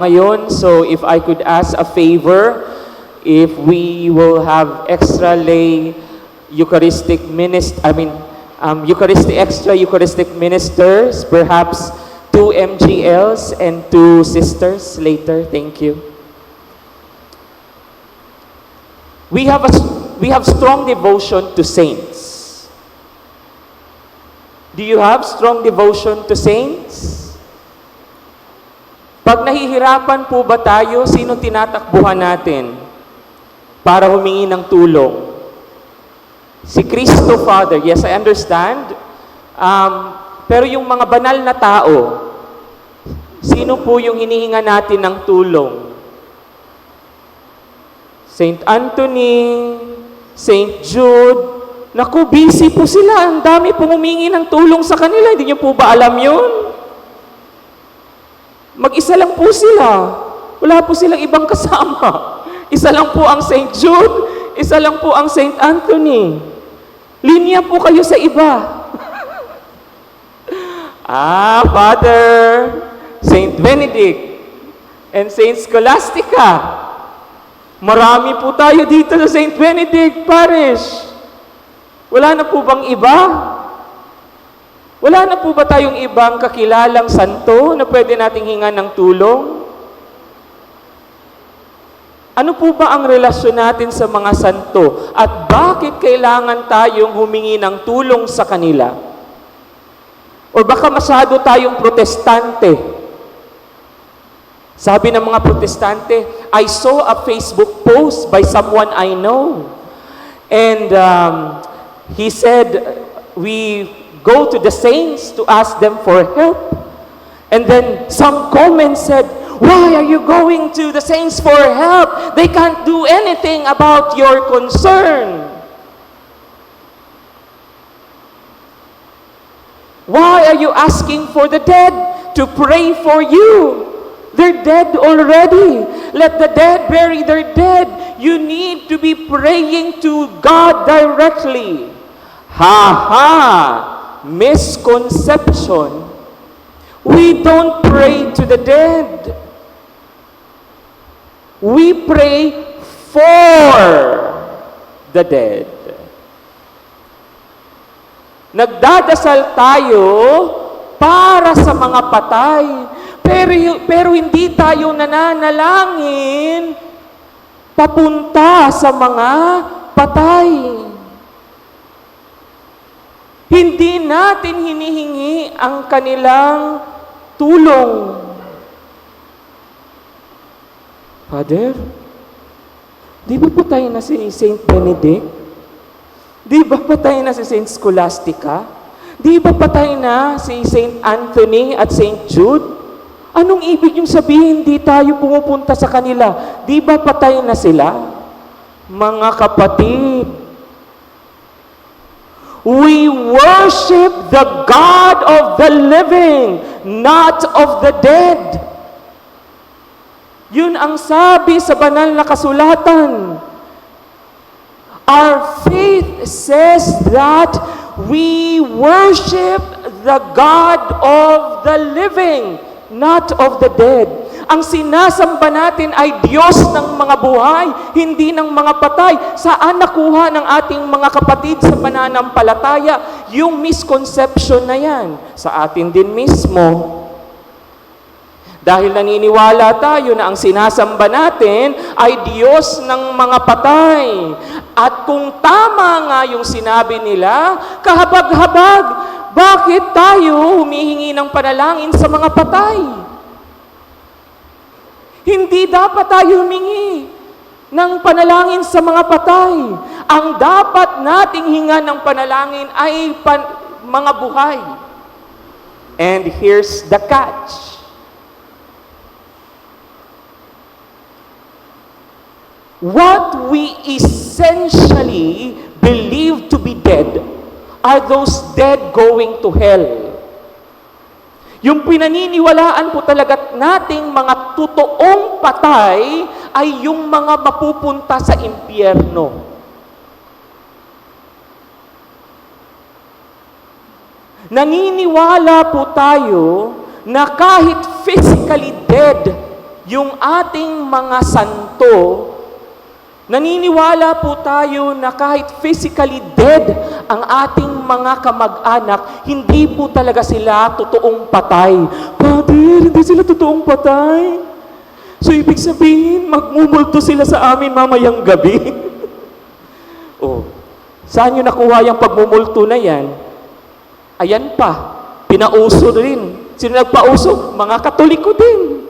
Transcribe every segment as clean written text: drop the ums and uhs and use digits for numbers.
ngayon. So if I could ask a favor, if we will have extra lay Eucharistic Eucharistic ministers, perhaps 2 MGLs and 2 sisters later. Thank you. We have strong devotion to saints. Do you have strong devotion to saints? Pag nahihirapan po ba tayo, sino tinatakbuhan natin para humingi ng tulong? Si Kristo, Father. Yes, I understand. Pero yung mga banal na tao, sino po yung hinihinga natin ng tulong? Saint Anthony, Saint Jude. Naku, busy po sila. Ang dami pong humingi ng tulong sa kanila. Hindi niyo po ba alam yun? Mag-isa lang po sila. Wala po silang ibang kasama. Isa lang po ang Saint Jude, isa lang po ang Saint Anthony. Linya po kayo sa iba. Father, Saint Benedict, and Saint Scholastica. Marami po tayo dito sa Saint Benedict Parish. Wala na po bang iba? Wala na po ba tayong ibang kakilalang santo na pwede nating hingan ng tulong? Ano po ba ang relasyon natin sa mga santo? At bakit kailangan tayong humingi ng tulong sa kanila? O baka masyado tayong protestante? Sabi ng mga protestante, I saw a Facebook post by someone I know. And he said, we go to the saints to ask them for help. And then some comments said, why are you going to the saints for help? They can't do anything about your concern. Why are you asking for the dead to pray for you? They're dead already. Let the dead bury their dead. You need to be praying to God directly. Misconception. We don't pray to the dead. We pray for the dead. Nagdadasal tayo para sa mga patay. Pero hindi tayo nananalangin papunta sa mga patay. Hindi natin hinihingi ang kanilang tulong. Father, di ba patay na si Saint Benedict? Di ba patay na si Saint Scholastica? Di ba patay na si Saint Anthony at Saint Jude? Anong ibig yung sabihin di tayo pumupunta sa kanila? Di ba patay na sila? Mga kapatid, we worship the God of the living, not of the dead. Yun ang sabi sa banal na kasulatan. Our faith says that we worship the God of the living, not of the dead. Ang sinasamba natin ay Diyos ng mga buhay, hindi ng mga patay. Saan nakuha ng ating mga kapatid sa pananampalataya yung misconception na yan? Sa atin din mismo. Dahil naniniwala tayo na ang sinasamba natin ay Diyos ng mga patay. At kung tama nga yung sinabi nila, kahabag-habag, bakit tayo humihingi ng panalangin sa mga patay? Hindi dapat tayo humingi ng panalangin sa mga patay. Ang dapat nating hinga ng panalangin ay mga buhay. And here's the catch. What we essentially believe to be dead are those dead going to hell. Yung pinaniniwalaan po talaga nating mga totoong patay ay yung mga mapupunta sa impyerno. Naniniwala po tayo na kahit physically dead yung ating mga santo, naniniwala po tayo na kahit physically dead ang ating mga kamag-anak, hindi po talaga sila totoong patay. Father, hindi sila totoong patay. So, ibig sabihin, magmumulto sila sa amin mamayang gabi. Oh, saan nyo nakuha yung pagmumulto na yan? Ayan pa, pinauso rin. Sino nagpauso? Mga Katoliko din.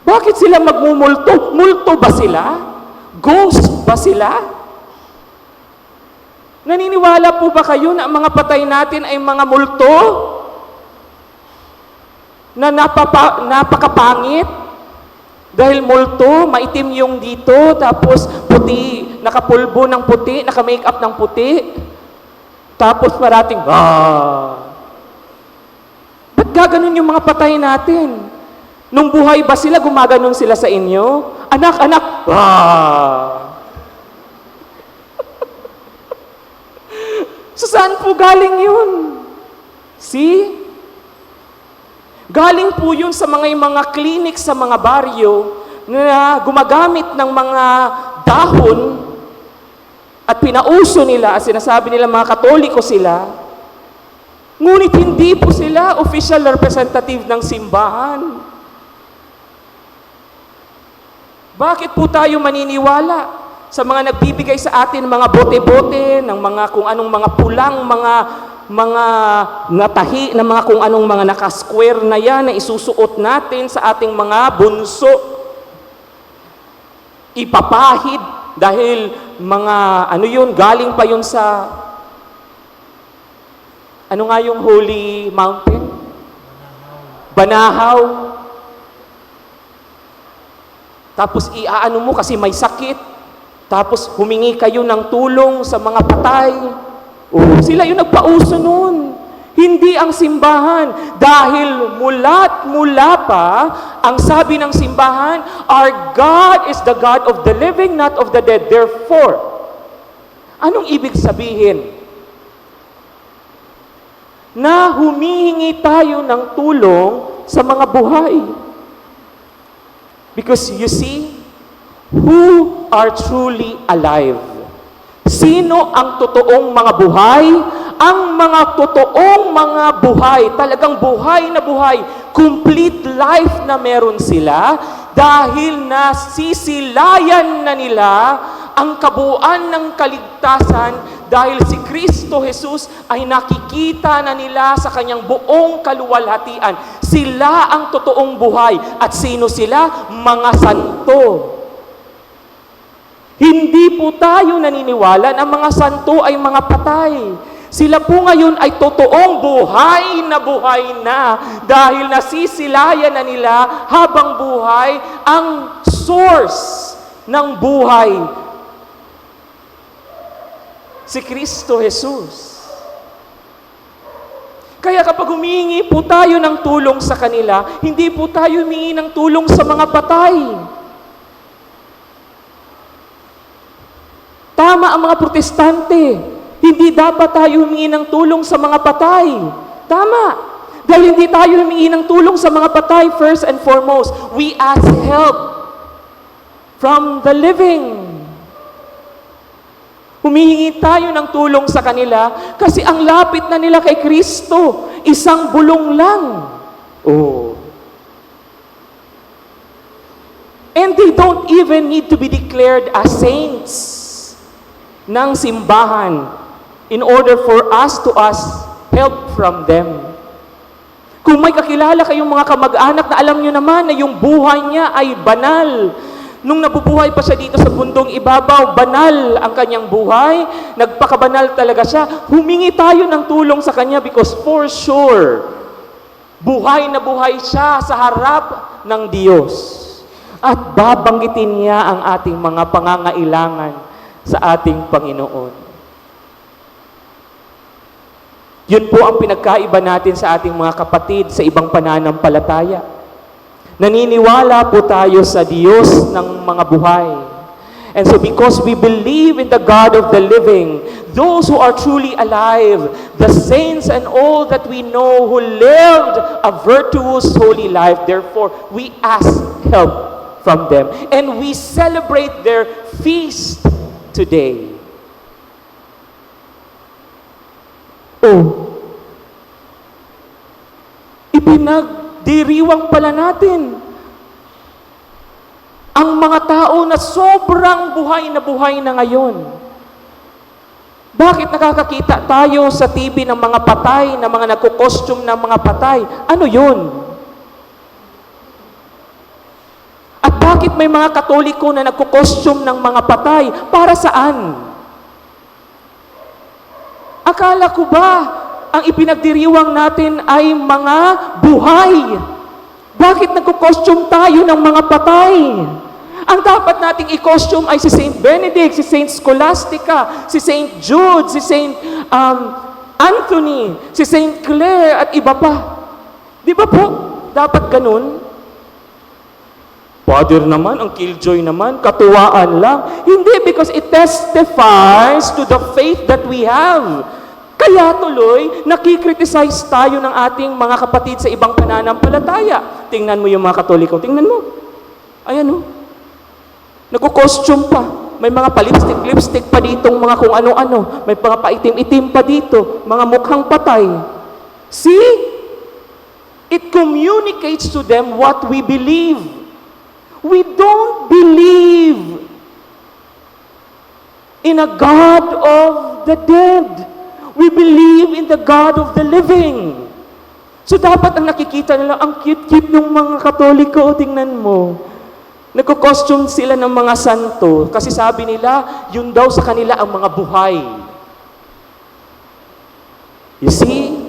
Bakit sila magmumulto? Multo ba sila? Ghost ba sila? Naniniwala po ba kayo na ang mga patay natin ay mga multo? Na napakapangit? Dahil multo, maitim yung dito, tapos puti, nakapulbo ng puti, naka-makeup ng puti. Tapos parating, Ba't gaganon yung mga patay natin? Nung buhay ba sila, gumaganon sila sa inyo? Anak, anak, So saan po galing yun? See? Galing po yun sa mga clinic sa mga baryo na gumagamit ng mga dahon at pinauso nila, at sinasabi nila mga Katoliko sila, ngunit hindi po sila official representative ng simbahan. Bakit po tayo maniniwala sa mga nagbibigay sa atin mga bote-bote, ng mga kung anong mga pulang, mga natahi, na mga kung anong mga naka-square na yan na isusuot natin sa ating mga bunso? Ipapahid dahil mga galing pa yun sa ano nga yung Holy Mountain? Banahaw. Tapos iaano mo kasi may sakit. Tapos humingi kayo ng tulong sa mga patay. Sila yung nagpauso nun. Hindi ang simbahan. Dahil mula pa, ang sabi ng simbahan, our God is the God of the living, not of the dead. Therefore, anong ibig sabihin? Na humihingi tayo ng tulong sa mga buhay. Because you see, who are truly alive? Sino ang totoong mga buhay? Ang mga totoong mga buhay, talagang buhay na buhay, complete life na meron sila dahil nasisilayan na nila ang kabuuan ng kaligtasan dahil si Kristo Jesus ay nakikita na nila sa kanyang buong kaluwalhatian. Sila ang totoong buhay. At sino sila? Mga santo. Hindi po tayo naniniwala na mga santo ay mga patay. Sila po ngayon ay totoong buhay na dahil nasisilayan na nila habang buhay ang source ng buhay, si Kristo Jesus. Kaya kapag humihingi po tayo ng tulong sa kanila, hindi po tayo humingi ng tulong sa mga patay. Tama ang mga protestante. Hindi dapat tayo humingi ng tulong sa mga patay. Tama. Dahil hindi tayo humingi ng tulong sa mga patay, first and foremost, we ask help from the living. Humihingi tayo ng tulong sa kanila kasi ang lapit na nila kay Kristo, isang bulong lang. And they don't even need to be declared as saints ng simbahan in order for us to ask help from them. Kung may kakilala kayong mga kamag-anak na alam nyo naman na yung buhay niya ay banal, nung nabubuhay pa siya dito sa bundong ibabaw, banal ang kanyang buhay, nagpakabanal talaga siya, humingi tayo ng tulong sa kanya because for sure, buhay na buhay siya sa harap ng Diyos. At babanggitin niya ang ating mga pangangailangan sa ating Panginoon. Yun po ang pinagkaiba natin sa ating mga kapatid sa ibang pananampalataya. Naniniwala po tayo sa Diyos ng mga buhay. And so because we believe in the God of the living, those who are truly alive, the saints and all that we know who lived a virtuous, holy life, therefore we ask help from them. And we celebrate their feast today. Ipinagdiriwang pala natin ang mga tao na sobrang buhay na ngayon. Bakit nakakakita tayo sa TV ng mga patay, ng mga nagko-costume ng mga patay? Ano yun? At bakit may mga Katoliko na nagko-costume ng mga patay? Para saan? Akala ko ba ang ipinagdiriwang natin ay mga buhay? Bakit nagko-costume tayo ng mga patay? Ang dapat nating i-costume ay si Saint Benedict, si Saint Scholastica, si Saint Jude, si Saint Anthony, si Saint Clare, at iba pa. Di ba po? Dapat ganun? Father naman, ang killjoy naman, katuwaan lang. Hindi, because it testifies to the faith that we have. Kaya tuloy, nakikriticize tayo ng ating mga kapatid sa ibang pananampalataya. Tingnan mo yung mga Katoliko, tingnan mo. Ayan o. Nagko-costume pa. May mga pa-lipstick pa ditong mga kung ano-ano. May mga paitim-itim pa dito. Mga mukhang patay. See? It communicates to them what we believe. We don't believe in a God of the dead. We believe in the God of the living. So dapat ang nakikita nila, ang cute-cute ng mga Katoliko, tingnan mo. Nagko-costume sila ng mga santo kasi sabi nila, yun daw sa kanila ang mga buhay. You see?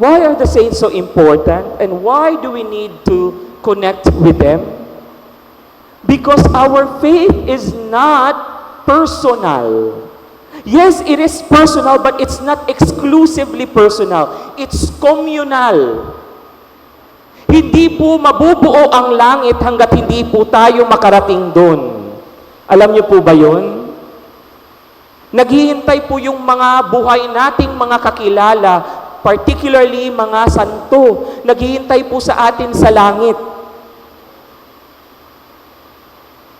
Why are the saints so important? And why do we need to connect with them? Because our faith is not personal. Yes, it is personal, but it's not exclusively personal. It's communal. Hindi po mabubuo ang langit hanggat hindi po tayo makarating doon. Alam niyo po ba yun? Naghihintay po yung mga buhay nating mga kakilala, particularly mga santo. Naghihintay po sa atin sa langit.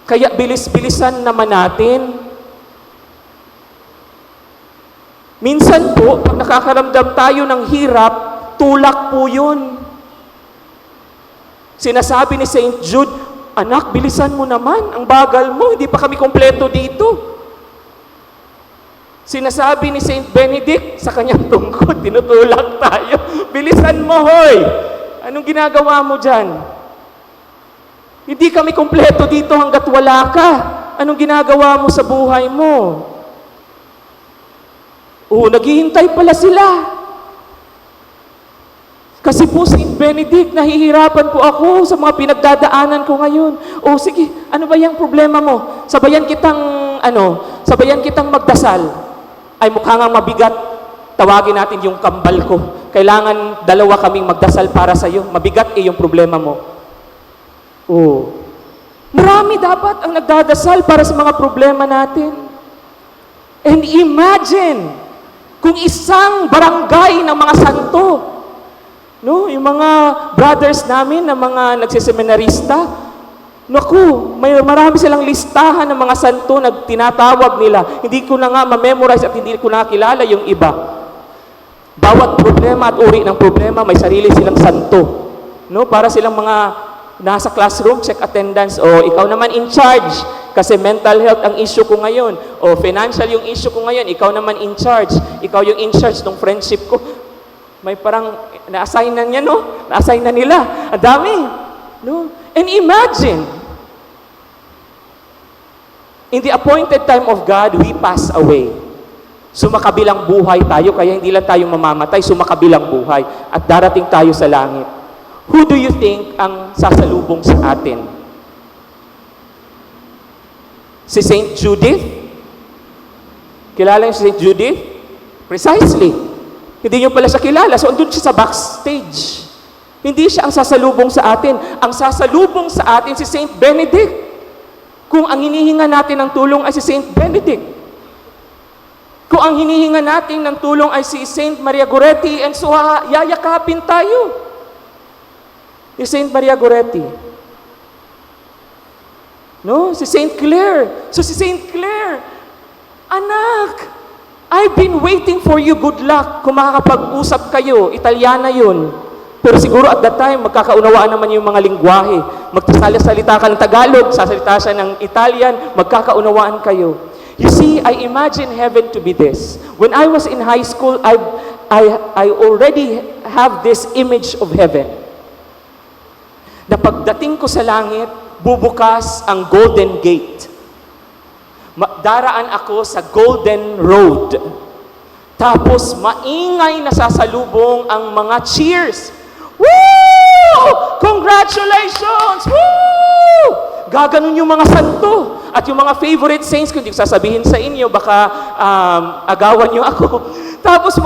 Kaya bilis-bilisan naman natin. Minsan po, pag nakakaramdam tayo ng hirap, tulak po yun. Sinasabi ni Saint Jude, anak, bilisan mo naman, ang bagal mo, hindi pa kami kompleto dito. Sinasabi ni Saint Benedict, sa kanyang tungkod, tinutulak tayo, bilisan mo, hoy! Anong ginagawa mo dyan? Hindi kami kompleto dito hanggat wala ka. Anong ginagawa mo sa buhay mo? Naghihintay pala sila. Kasi po, Saint Benedict, nahihirapan po ako sa mga pinagdadaanan ko ngayon. Sige, ano ba yung problema mo? Sabayan kitang magdasal. Ay, mukha nga mabigat. Tawagin natin yung kambal ko. Kailangan dalawa kaming magdasal para sa'yo. Mabigat yung problema mo. Marami dapat ang nagdadasal para sa mga problema natin. And imagine, kung isang barangay ng mga santo, no, yung mga brothers namin na mga nagsiseminarista, naku, marami silang listahan ng mga santo na tinatawag nila. Hindi ko na nga ma-memorize at hindi ko na kilala yung iba. Bawat problema at uri ng problema, may sarili silang santo. No, para silang mga nasa classroom, check attendance, ikaw naman in charge. Kasi mental health ang issue ko ngayon. Financial yung issue ko ngayon. Ikaw naman in charge. Ikaw yung in charge ng friendship ko. May parang na-assign na niya, no? Na-assign na nila. Ang dami. No? And imagine, in the appointed time of God, we pass away. Sumakabilang buhay tayo, kaya hindi lang tayo mamamatay, sumakabilang buhay. At darating tayo sa langit. Who do you think ang sasalubong sa atin? Si Saint Judith? Kilala niyo si Saint Judith? Precisely. Hindi niyo pala siya kilala. So, andun siya sa backstage. Hindi siya ang sasalubong sa atin. Ang sasalubong sa atin si Saint Benedict. Kung ang hinihinga natin ng tulong ay si Saint Benedict. Kung ang hinihinga natin ng tulong ay si Saint Maria Goretti, and so yayakapin tayo ni Saint Maria Goretti. No? Si Saint Clare. So si Saint Clare, anak, I've been waiting for you. Good luck. Kung makakapag-usap kayo, Italiana yun. Pero siguro at that time, magkakaunawaan naman yung mga lingwahe. Magsasalita ka ng Tagalog, sasalita siya ng Italian, magkakaunawaan kayo. You see, I imagine heaven to be this. When I was in high school, I already have this image of heaven. Na pagdating ko sa langit, bubukas ang Golden Gate. Daraan ako sa Golden Road. Tapos maingay na sasalubong ang mga cheers. Woo! Congratulations! Woo! Gaganon yung mga santo. At yung mga favorite saints, kung hindi ko sasabihin sa inyo, baka agawan nyo ako. Tapos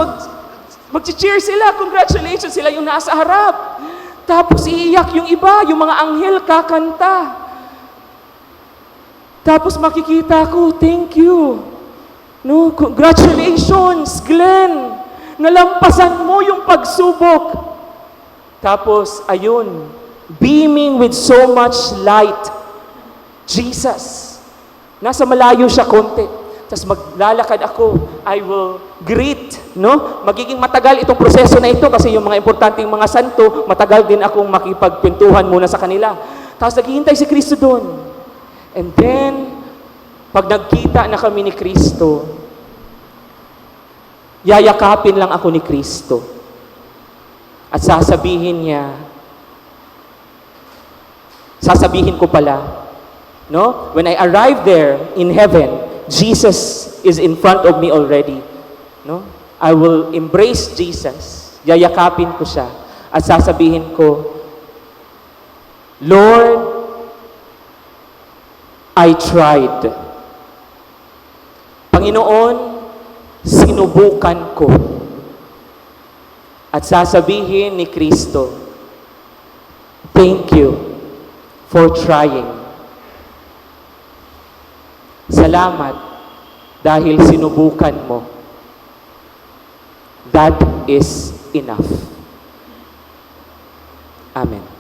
mag-cheer sila. Congratulations, sila yung nasa harap. Tapos iiyak yung iba, yung mga anghel kakanta. Tapos makikita ko, thank you. No, congratulations, Glenn. Nalampasan mo yung pagsubok. Tapos, ayun, beaming with so much light, Jesus. Nasa malayo siya konti. Tapos maglalakad ako, I will greet, no? Magiging matagal itong proseso na ito kasi yung mga importanteng mga santo, matagal din akong makipagkwentuhan muna sa kanila. Tapos naghihintay si Kristo doon. And then, pag nagkita na kami ni Kristo, yayakapin lang ako ni Kristo. At sasabihin ko pala, no? When I arrive there in heaven, Jesus is in front of me already. No? I will embrace Jesus. Yayakapin ko siya. At sasabihin ko, Lord, I tried. Panginoon, sinubukan ko. At sasabihin ni Kristo, thank you for trying. Salamat dahil sinubukan mo. That is enough. Amen.